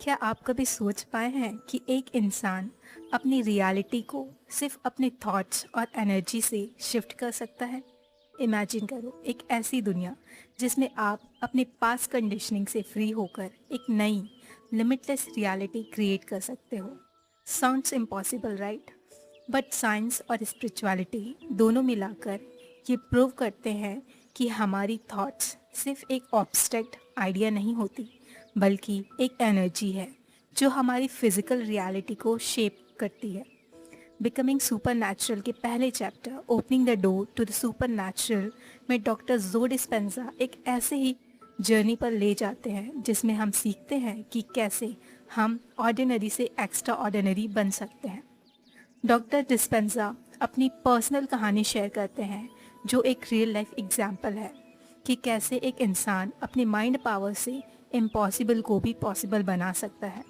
क्या आप कभी सोच पाए हैं कि एक इंसान अपनी रियलिटी को सिर्फ अपने थॉट्स और एनर्जी से शिफ्ट कर सकता है? इमेजिन करो एक ऐसी दुनिया जिसमें आप अपने पास्ट कंडीशनिंग से फ्री होकर एक नई लिमिटलेस रियलिटी क्रिएट कर सकते हो। Sounds impossible, right? But science और स्पिरिचुअलिटी दोनों मिलाकर ये प्रूव करते हैं कि हमारी थॉट्स सिर्फ एक ऑब्स्ट्रैक्ट आइडिया नहीं होती, बल्कि एक एनर्जी है जो हमारी फिजिकल रियलिटी को शेप करती है। बिकमिंग सुपर नेचुरल के पहले chapter opening the door to the supernatural में डॉक्टर जो डिस्पेंजा एक ऐसे ही जर्नी पर ले जाते हैं जिसमें हम सीखते हैं कि कैसे हम ऑर्डिनरी से एक्स्ट्रा ऑर्डिनरी बन सकते हैं। डॉक्टर डिस्पेंजा अपनी पर्सनल कहानी शेयर करते हैं जो एक रियल लाइफ एग्जाम्पल है कि कैसे एक इंसान अपने माइंड पावर से इम्पॉसिबल को भी पॉसिबल बना सकता है।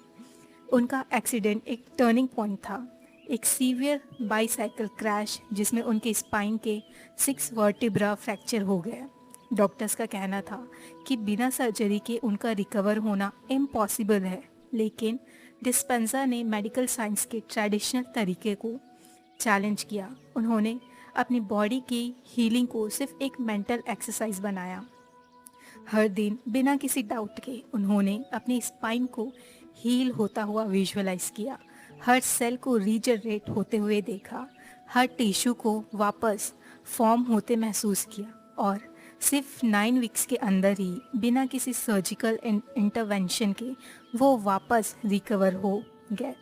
उनका एक्सीडेंट एक टर्निंग पॉइंट था, एक सीवियर बाईसाइकिल क्रैश जिसमें उनके स्पाइन के 6 वर्टिब्रा फ्रैक्चर हो गए। डॉक्टर्स का कहना था कि बिना सर्जरी के उनका रिकवर होना इम्पॉसिबल है, लेकिन डिस्पेंजा ने मेडिकल साइंस के ट्रेडिशनल तरीके को चैलेंज किया। उन्होंने अपनी बॉडी की हीलिंग को सिर्फ एक मेंटल एक्सरसाइज बनाया। हर दिन बिना किसी डाउट के उन्होंने अपनी स्पाइन को हील होता हुआ विजुअलाइज किया, हर सेल को रीजनरेट होते हुए देखा, हर टिश्यू को वापस फॉर्म होते महसूस किया और सिर्फ 9 वीक्स के अंदर ही बिना किसी सर्जिकल इंटरवेंशन के वो वापस रिकवर हो गए।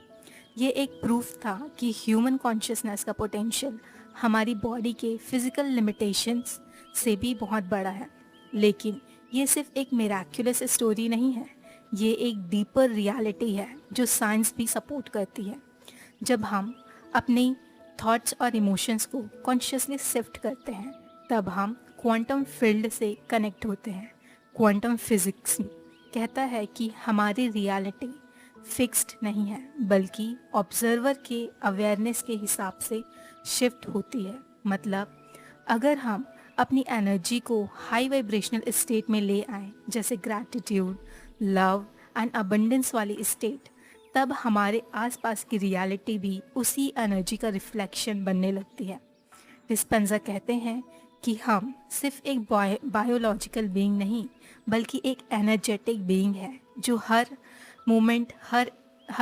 ये एक प्रूफ था कि ह्यूमन कॉन्शियसनेस का पोटेंशियल हमारी बॉडी के फिजिकल लिमिटेशंस से भी बहुत बड़ा है। लेकिन ये सिर्फ एक मिराक्युलस स्टोरी नहीं है, ये एक डीपर रियलिटी है जो साइंस भी सपोर्ट करती है। जब हम अपनी थॉट्स और इमोशंस को कॉन्शियसली शिफ्ट करते हैं तब हम क्वांटम फील्ड से कनेक्ट होते हैं। क्वांटम फिजिक्स कहता है कि हमारी रियलिटी फिक्स्ड नहीं है, बल्कि ऑब्जर्वर के अवेयरनेस के हिसाब से शिफ्ट होती है। मतलब अगर हम अपनी एनर्जी को हाई वाइब्रेशनल स्टेट में ले आए, जैसे ग्रैटिट्यूड, लव एंड अबंडेंस वाली स्टेट, तब हमारे आसपास की रियलिटी भी उसी एनर्जी का रिफ्लेक्शन बनने लगती है। डिस्पेंजा कहते हैं कि हम सिर्फ एक बायोलॉजिकल बीइंग नहीं, बल्कि एक एनर्जेटिक बीइंग है जो हर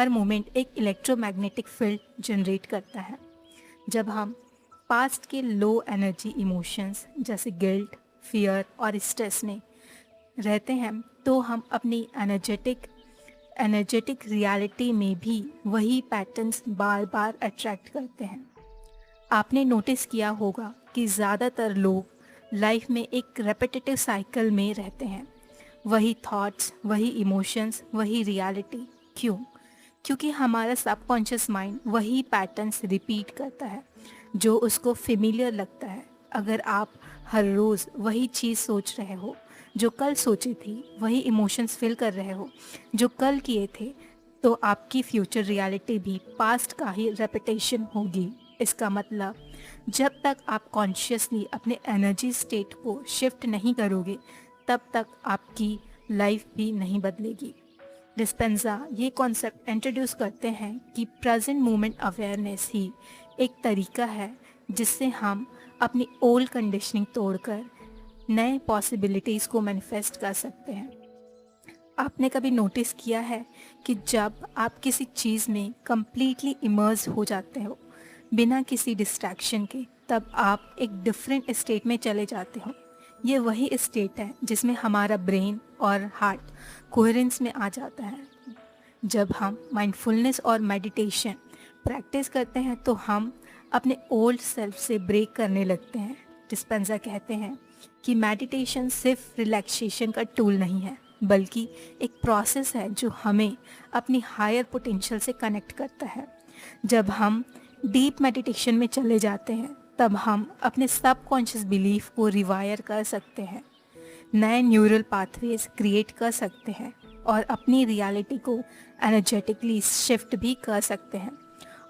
मोमेंट एक इलेक्ट्रोमैग्नेटिक फील्ड जनरेट करता है। जब हम पास्ट के लो एनर्जी इमोशंस जैसे गिल्ट, फियर और स्ट्रेस में रहते हैं तो हम अपनी एनर्जेटिक रियलिटी में भी वही पैटर्न्स बार बार अट्रैक्ट करते हैं। आपने नोटिस किया होगा कि ज़्यादातर लोग लाइफ में एक रेपिटेटिव साइकिल में रहते हैं, वही थॉट्स, वही इमोशंस, वही रियलिटी। क्यों? क्योंकि हमारा सबकॉन्शियस माइंड वही पैटर्न्स रिपीट करता है जो उसको फेमिलियर लगता है। अगर आप हर रोज़ वही चीज़ सोच रहे हो जो कल सोची थी, वही इमोशंस फील कर रहे हो जो कल किए थे, तो आपकी फ्यूचर रियलिटी भी पास्ट का ही रेपिटेशन होगी। इसका मतलब जब तक आप कॉन्शियसली अपने एनर्जी स्टेट को शिफ्ट नहीं करोगे, तब तक आपकी लाइफ भी नहीं बदलेगी। डिस्पेंजा ये कॉन्सेप्ट इंट्रोड्यूस करते हैं कि प्रेजेंट मोमेंट अवेयरनेस ही एक तरीका है जिससे हम अपनी ओल्ड कंडीशनिंग तोड़कर नए पॉसिबिलिटीज़ को मैनिफेस्ट कर सकते हैं। आपने कभी नोटिस किया है कि जब आप किसी चीज़ में कंप्लीटली इमर्ज हो जाते हो बिना किसी डिस्ट्रैक्शन के, तब आप एक डिफरेंट स्टेट में चले जाते हो। ये वही स्टेट है जिसमें हमारा ब्रेन और हार्ट कोहेरेंस में आ जाता है। जब हम माइंडफुलनेस और मेडिटेशन प्रैक्टिस करते हैं तो हम अपने ओल्ड सेल्फ से ब्रेक करने लगते हैं। डिस्पेंजा कहते हैं कि मेडिटेशन सिर्फ रिलैक्सेशन का टूल नहीं है, बल्कि एक प्रोसेस है जो हमें अपनी हायर पोटेंशियल से कनेक्ट करता है। जब हम डीप मेडिटेशन में चले जाते हैं तब हम अपने सबकॉन्शियस बिलीफ को रिवायर कर सकते हैं, नए न्यूरल पाथवेज क्रिएट कर सकते हैं और अपनी रियलिटी को एनर्जेटिकली शिफ्ट भी कर सकते हैं।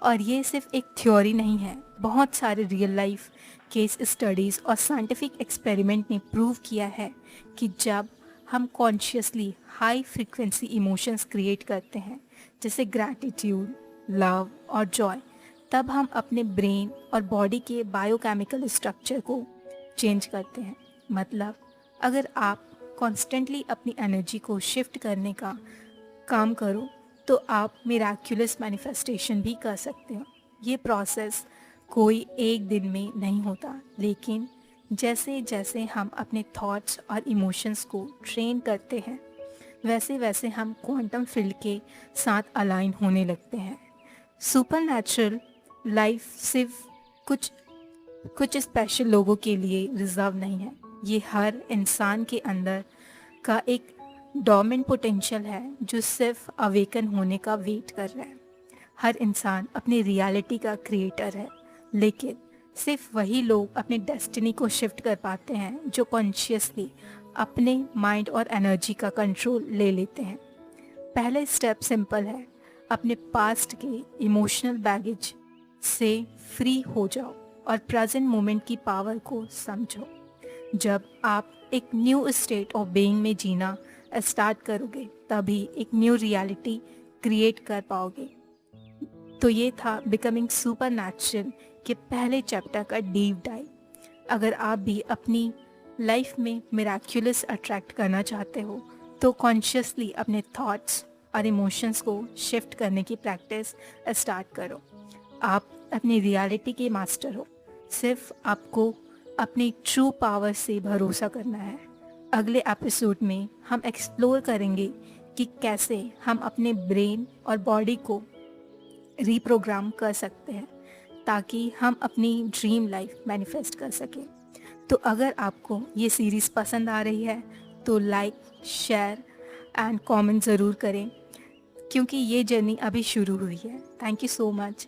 और ये सिर्फ एक थ्योरी नहीं है, बहुत सारे रियल लाइफ केस स्टडीज़ और साइंटिफिक एक्सपेरिमेंट ने प्रूव किया है कि जब हम consciously high frequency emotions create करते हैं, जैसे ग्रैटिट्यूड, लव और जॉय, तब हम अपने ब्रेन और बॉडी के बायोकेमिकल स्ट्रक्चर को चेंज करते हैं। मतलब अगर आप कॉन्स्टेंटली अपनी एनर्जी को शिफ्ट करने का काम करो तो आप मिराक्युलस मैनिफेस्टेशन भी कर सकते हो। ये प्रोसेस कोई एक दिन में नहीं होता, लेकिन जैसे जैसे हम अपने थॉट्स और इमोशंस को ट्रेन करते हैं वैसे वैसे हम क्वांटम फील्ड के साथ अलाइन होने लगते हैं। सुपरनैचुरल लाइफ सिर्फ कुछ कुछ स्पेशल लोगों के लिए रिजर्व नहीं है। ये हर इंसान के अंदर का एक डोमेन पोटेंशियल है जो सिर्फ अवेकन होने का वेट कर रहा है। हर इंसान अपनी रियलिटी का क्रिएटर है, लेकिन सिर्फ वही लोग अपनी डेस्टिनी को शिफ्ट कर पाते हैं जो कॉन्शियसली अपने माइंड और एनर्जी का कंट्रोल ले लेते हैं। पहला स्टेप सिंपल है, अपने पास्ट के इमोशनल बैगेज से फ्री हो जाओ और प्रेजेंट मोमेंट की पावर को समझो। जब आप एक न्यू स्टेट ऑफ बीइंग में जीना स्टार्ट करोगे तभी एक न्यू रियलिटी क्रिएट कर पाओगे। तो ये था बिकमिंग सुपरनैचुरल के पहले चैप्टर का डीप डाइव। अगर आप भी अपनी लाइफ में मिराक्युलस अट्रैक्ट करना चाहते हो तो कॉन्शियसली अपने थॉट्स और इमोशंस को शिफ्ट करने की प्रैक्टिस स्टार्ट करो। आप अपनी रियलिटी के मास्टर हो, सिर्फ आपको अपनी ट्रू पावर से भरोसा करना है। अगले एपिसोड में हम एक्सप्लोर करेंगे कि कैसे हम अपने ब्रेन और बॉडी को रीप्रोग्राम कर सकते हैं ताकि हम अपनी ड्रीम लाइफ मैनिफेस्ट कर सकें। तो अगर आपको ये सीरीज़ पसंद आ रही है तो लाइक, शेयर एंड कमेंट ज़रूर करें, क्योंकि ये जर्नी अभी शुरू हुई है। Thank you so much.